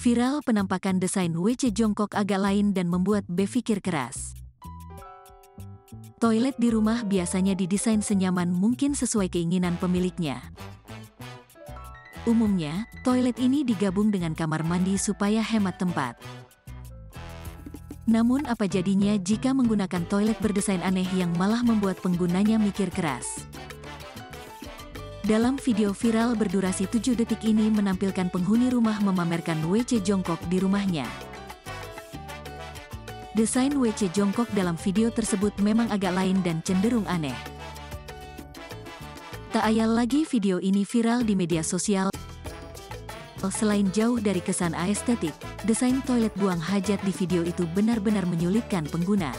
Viral penampakan desain WC jongkok agak lain dan membuat berpikir keras. Toilet di rumah biasanya didesain senyaman mungkin sesuai keinginan pemiliknya. Umumnya, toilet ini digabung dengan kamar mandi supaya hemat tempat. Namun apa jadinya jika menggunakan toilet berdesain aneh yang malah membuat penggunanya mikir keras? Dalam video viral berdurasi 7 detik ini menampilkan penghuni rumah memamerkan WC jongkok di rumahnya. Desain WC jongkok dalam video tersebut memang agak lain dan cenderung aneh. Tak ayal lagi video ini viral di media sosial. Selain jauh dari kesan estetik, desain toilet buang hajat di video itu benar-benar menyulitkan pengguna.